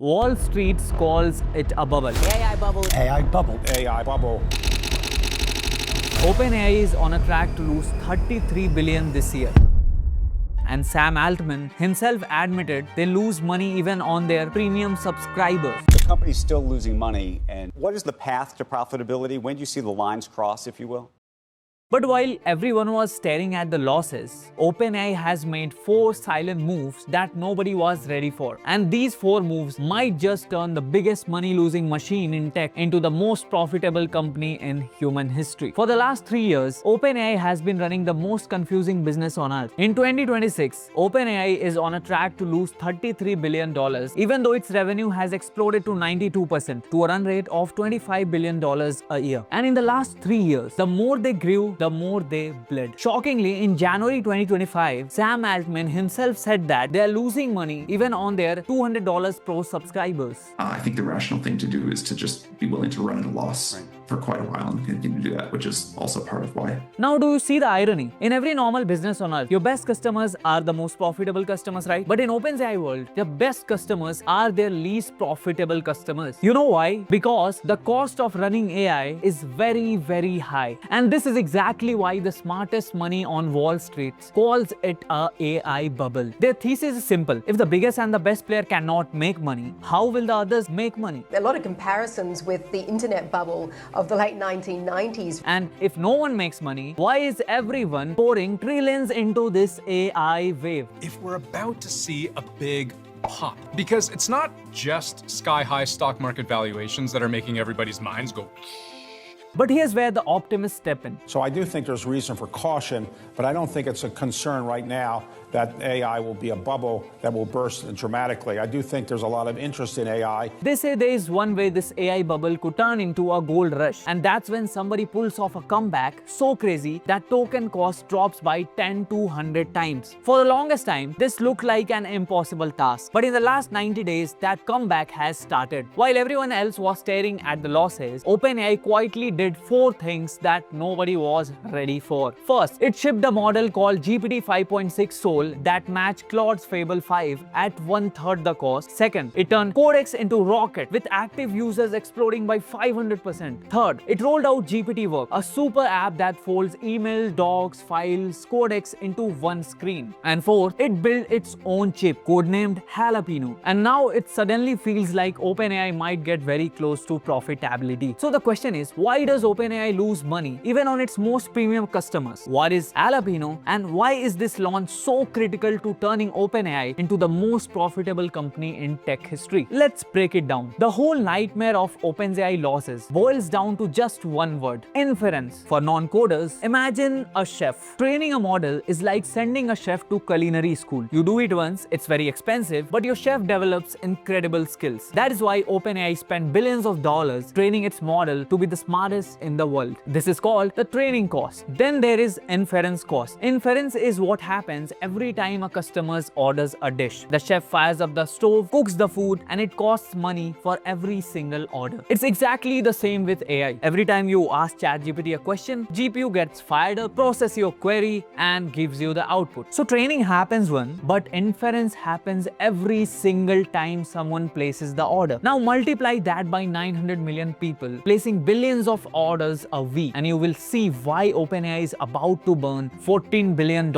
Wall Street calls it a bubble. AI bubble. AI bubble. AI bubble. OpenAI is on a track to lose $33 billion this year. And Sam Altman himself admitted they lose money even on their premium subscribers. The company's still losing money. And what is the path to profitability? When do you see the lines cross, if you will? But while everyone was staring at the losses, OpenAI has made 4 silent moves that nobody was ready for. And these 4 moves might just turn the biggest money-losing machine in tech into the most profitable company in human history. For the last 3 years, OpenAI has been running the most confusing business on earth. In 2026, OpenAI is on a track to lose $33 billion, even though its revenue has exploded to 92% to a run rate of $25 billion a year. And in the last 3 years, the more they grew, the more they bled. Shockingly, in January 2025, Sam Altman himself said that they are losing money even on their $200 pro subscribers. I think the rational thing to do is to just be willing to run at a loss for quite a while and continue to do that, which is also part of why. Now, do you see the irony? In every normal business on earth, your best customers are the most profitable customers, right? But in OpenAI world, their best customers are their least profitable customers. You know why? Because the cost of running AI is very, very high. And this is exactly why the smartest money on Wall Street calls it a AI bubble. Their thesis is simple. If the biggest and the best player cannot make money, how will the others make money? A lot of comparisons with the internet bubble of the late 1990s. And if no one makes money, why is everyone pouring trillions into this AI wave? If we're about to see a big pop, because it's not just sky-high stock market valuations that are making everybody's minds go. But here's where the optimists step in. So I do think there's reason for caution, but I don't think it's a concern right now that AI will be a bubble that will burst dramatically. I do think there's a lot of interest in AI. They say there is one way this AI bubble could turn into a gold rush, and that's when somebody pulls off a comeback so crazy that token cost drops by 10 to 100 times. For the longest time, this looked like an impossible task. But in the last 90 days, that comeback has started. While everyone else was staring at the losses, OpenAI quietly did 4 things that nobody was ready for. First, it shipped a model called GPT 5.6 Soul that matched Claude's Fable 5 at 1/3 the cost. Second, it turned Codex into Rocket with active users exploding by 500%. Third, it rolled out GPT Work, a super app that folds email, docs, files, Codex into one screen. And fourth, it built its own chip, codenamed Halapino. And now it suddenly feels like OpenAI might get very close to profitability. So the question is, why does OpenAI lose money even on its most premium customers? What is Halapino, and why is this launch so critical to turning OpenAI into the most profitable company in tech history? Let's break it down. The whole nightmare of OpenAI losses boils down to just one word: inference. For non-coders, imagine a chef. Training a model is like sending a chef to culinary school. You do it once, it's very expensive, but your chef develops incredible skills. That is why OpenAI spent billions of dollars training its model to be the smartest in the world. This is called the training cost. Then there is inference cost. Inference is what happens every time a customer orders a dish. The chef fires up the stove, cooks the food, and it costs money for every single order. It's exactly the same with AI. Every time you ask ChatGPT a question, GPU gets fired up, processes your query, and gives you the output. So training happens once, but inference happens every single time someone places the order. Now multiply that by 900 million people placing billions of orders a week, and you will see why OpenAI is about to burn $14 billion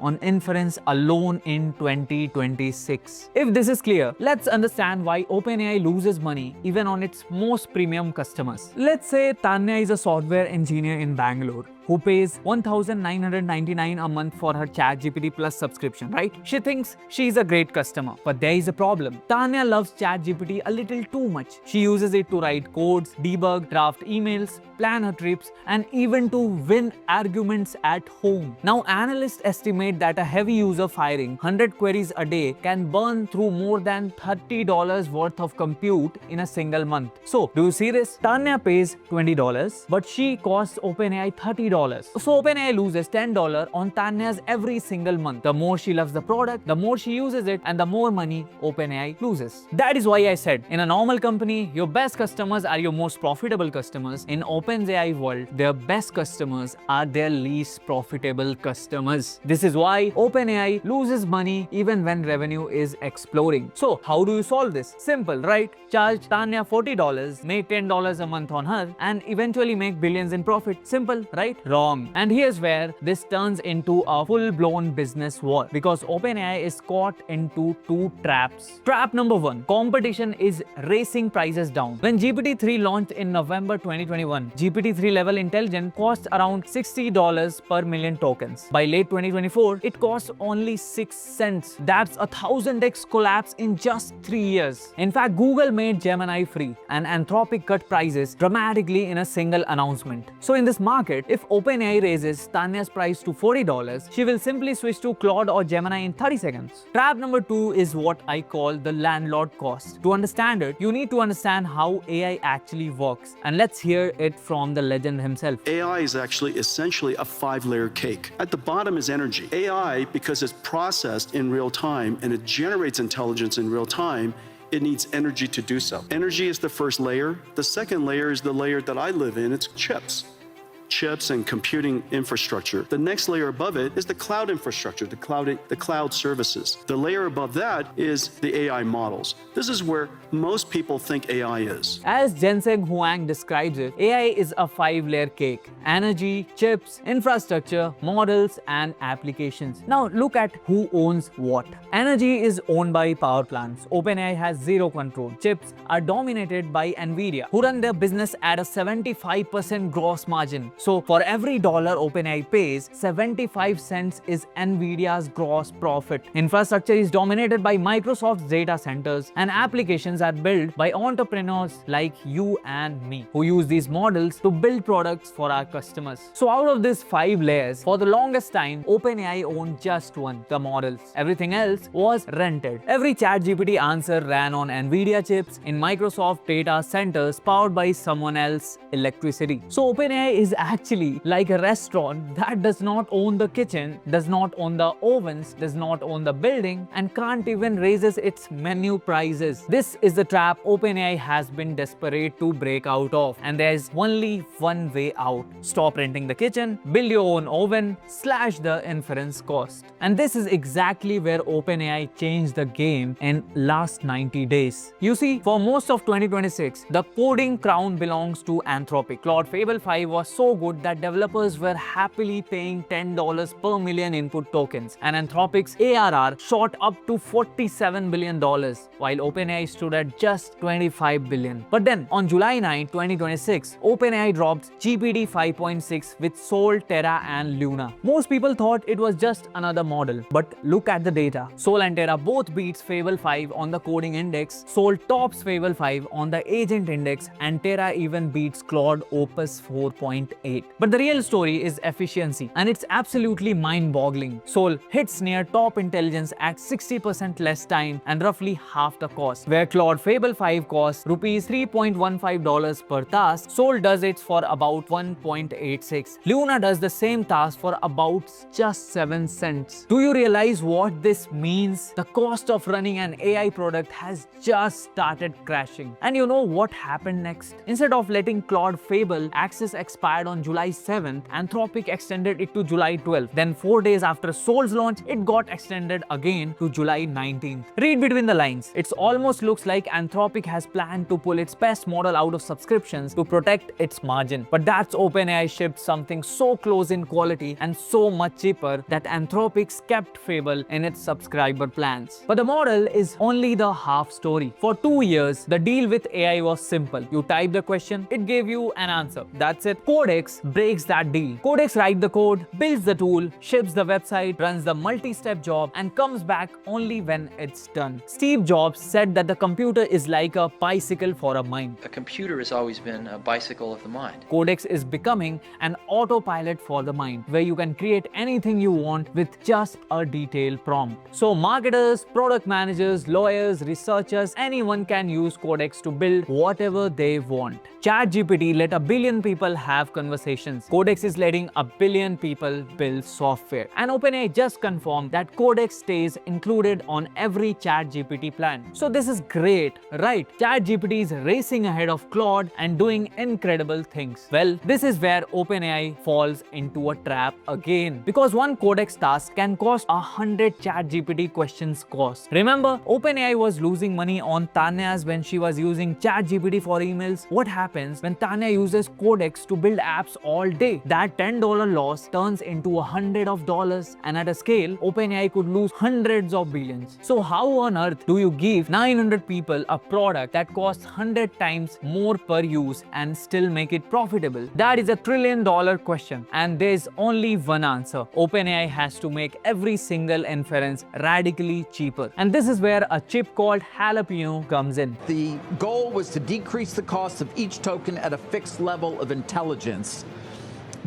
on inference alone in 2026. If this is clear, let's understand why OpenAI loses money even on its most premium customers. Let's say Tanya is a software engineer in Bangalore who pays $1,999 a month for her ChatGPT Plus subscription, right? She thinks she's a great customer. But there is a problem. Tanya loves ChatGPT a little too much. She uses it to write codes, debug, draft emails, plan her trips, and even to win arguments at home. Now, analysts estimate that a heavy user firing 100 queries a day can burn through more than $30 worth of compute in a single month. So, do you see this? Tanya pays $20, but she costs OpenAI $30 $40. So OpenAI loses $10 on Tanya's every single month. The more she loves the product, the more she uses it, and the more money OpenAI loses. That is why I said, in a normal company, your best customers are your most profitable customers. In OpenAI world, their best customers are their least profitable customers. This is why OpenAI loses money even when revenue is exploding. So how do you solve this? Simple, right? Charge Tanya $40, make $10 a month on her, and eventually make billions in profit. Simple, right? Wrong. And here's where this turns into a full-blown business war, because OpenAI is caught into two traps. Trap number one, competition is racing prices down. When GPT-3 launched in November 2021, GPT-3 level intelligence cost around $60 per million tokens. By late 2024, it costs only 6 cents. That's a 1000x collapse in just 3 years. In fact, Google made Gemini free, and Anthropic cut prices dramatically in a single announcement. So in this market, if OpenAI raises Tanya's price to $40, she will simply switch to Claude or Gemini in 30 seconds. Trap number 2 is what I call the landlord cost. To understand it, you need to understand how AI actually works. And let's hear it from the legend himself. AI is actually essentially a 5-layer cake. At the bottom is energy. AI, because it's processed in real time and it generates intelligence in real time, it needs energy to do so. Energy is the first layer. The second layer is the layer that I live in. It's chips and computing infrastructure. The next layer above it is the cloud infrastructure, the cloud services. The layer above that is the AI models. This is where most people think AI is. As Jensen Huang describes it, AI is a 5-layer cake: energy, chips, infrastructure, models, and applications. Now look at who owns what. Energy is owned by power plants. OpenAI has zero control. Chips are dominated by Nvidia, who run their business at a 75% gross margin. So for every dollar OpenAI pays, 75 cents is Nvidia's gross profit. Infrastructure is dominated by Microsoft's data centers, and applications are built by entrepreneurs like you and me, who use these models to build products for our customers. So out of these 5 layers, for the longest time, OpenAI owned just one, the models. Everything else was rented. Every ChatGPT answer ran on Nvidia chips in Microsoft data centers powered by someone else's electricity. So OpenAI is actually like a restaurant that does not own the kitchen, does not own the ovens, does not own the building, and can't even raises its menu prices. This is the trap OpenAI has been desperate to break out of, and there's only one way out. Stop renting the kitchen, build your own oven, slash the inference cost. And this is exactly where OpenAI changed the game in last 90 days. You see, for most of 2026, the coding crown belongs to Anthropic. Claude Fable 5 was so good that developers were happily paying $10 per million input tokens, and Anthropic's ARR shot up to $47 billion, while OpenAI stood at just $25 billion. But then, on July 9, 2026, OpenAI dropped GPT 5.6 with Sol, Terra, and Luna. Most people thought it was just another model, but look at the data. Sol and Terra both beats Fable 5 on the coding index, Sol tops Fable 5 on the agent index, and Terra even beats Claude Opus 4.8. But the real story is efficiency, and it's absolutely mind-boggling. Sol hits near top intelligence at 60% less time and roughly half the cost. Where Claude Fable 5 costs rupees $3.15 per task, Sol does it for about 1.86. Luna does the same task for about just 7 cents. Do you realize what this means? The cost of running an AI product has just started crashing. And you know what happened next? Instead of letting Claude Fable access expired on July 7th, Anthropic extended it to July 12th. Then 4 days after Sol's launch, it got extended again to July 19th. Read between the lines. It almost looks like Anthropic has planned to pull its best model out of subscriptions to protect its margin. But that's OpenAI shipped something so close in quality and so much cheaper that Anthropic kept Fable in its subscriber plans. But the model is only the half story. For 2 years, the deal with AI was simple. You type the question, it gave you an answer. That's it. Codex breaks that deal. Codex writes the code, builds the tool, ships the website, runs the multi-step job, and comes back only when it's done. Steve Jobs said that the computer is like a bicycle for a mind. A computer has always been a bicycle of the mind. Codex is becoming an autopilot for the mind, where you can create anything you want with just a detailed prompt. So marketers, product managers, lawyers, researchers, anyone can use Codex to build whatever they want. ChatGPT let a billion people have conversations conversations. Codex is letting a billion people build software. And OpenAI just confirmed that Codex stays included on every ChatGPT plan. So this is great, right? ChatGPT is racing ahead of Claude and doing incredible things. Well, this is where OpenAI falls into a trap again. Because one Codex task can cost 100 ChatGPT questions cost. Remember, OpenAI was losing money on Tanya's when she was using ChatGPT for emails. What happens when Tanya uses Codex to build apps all day? That $10 loss turns into $100, and at a scale, OpenAI could lose hundreds of billions. So how on earth do you give 900 people a product that costs 100 times more per use and still make it profitable? That is a $1 trillion question, and there's only one answer. OpenAI has to make every single inference radically cheaper. And this is where a chip called Halapino comes in. The goal was to decrease the cost of each token at a fixed level of intelligence.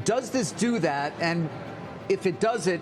Does this do that? And if it does it,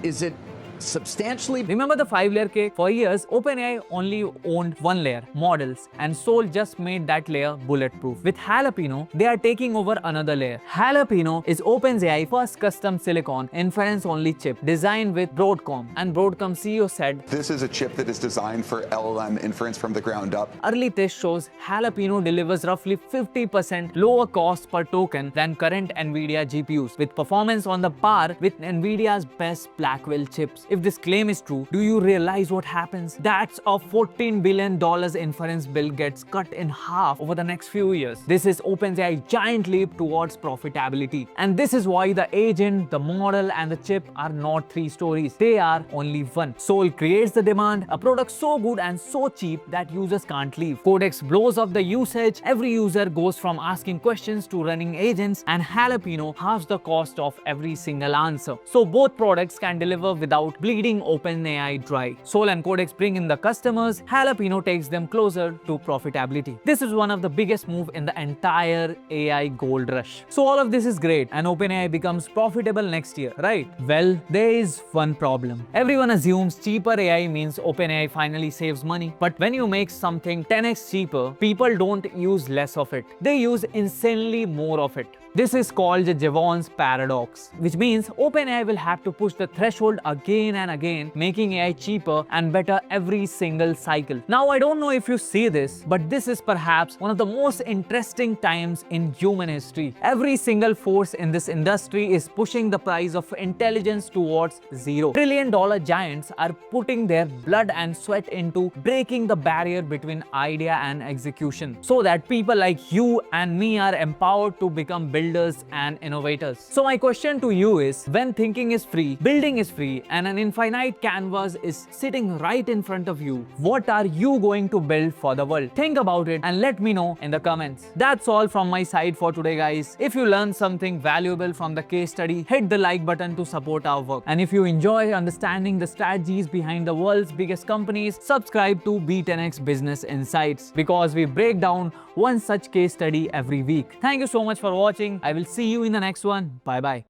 is it substantially? Remember the 5-layer cake? For years, OpenAI only owned one layer, models, and Sol just made that layer bulletproof. With Halapino, they are taking over another layer. Halapino is OpenAI's first custom silicon inference-only chip designed with Broadcom, and Broadcom CEO said, "This is a chip that is designed for LLM inference from the ground up." Early test shows Halapino delivers roughly 50% lower cost per token than current NVIDIA GPUs, with performance on the par with NVIDIA's best Blackwell chips. If this claim is true, do you realize what happens? That's a $14 billion inference bill gets cut in half over the next few years. This is OpenAI's giant leap towards profitability. And this is why the agent, the model, and the chip are not 3 stories. They are only one. Sol creates the demand, a product so good and so cheap that users can't leave. Codex blows up the usage. Every user goes from asking questions to running agents, and Halapino halves the cost of every single answer. So both products can deliver without bleeding OpenAI dry. Sol and Codex bring in the customers, Halapino takes them closer to profitability. This is one of the biggest moves in the entire AI gold rush. So all of this is great and OpenAI becomes profitable next year, right? Well, there is one problem. Everyone assumes cheaper AI means OpenAI finally saves money. But when you make something 10x cheaper, people don't use less of it. They use insanely more of it. This is called the Jevons paradox, which means OpenAI will have to push the threshold again and again, making AI cheaper and better every single cycle. Now, I don't know if you see this, but this is perhaps one of the most interesting times in human history. Every single force in this industry is pushing the price of intelligence towards zero. $1 trillion giants are putting their blood and sweat into breaking the barrier between idea and execution, so that people like you and me are empowered to become builders and innovators. So my question to you is, when thinking is free, building is free, and an infinite canvas is sitting right in front of you, what are you going to build for the world? Think about it and let me know in the comments. That's all from my side for today, guys. If you learned something valuable from the case study, hit the like button to support our work. And if you enjoy understanding the strategies behind the world's biggest companies, subscribe to B10X Business Insights, because we break down one such case study every week. Thank you so much for watching. I will see you in the next one. Bye bye.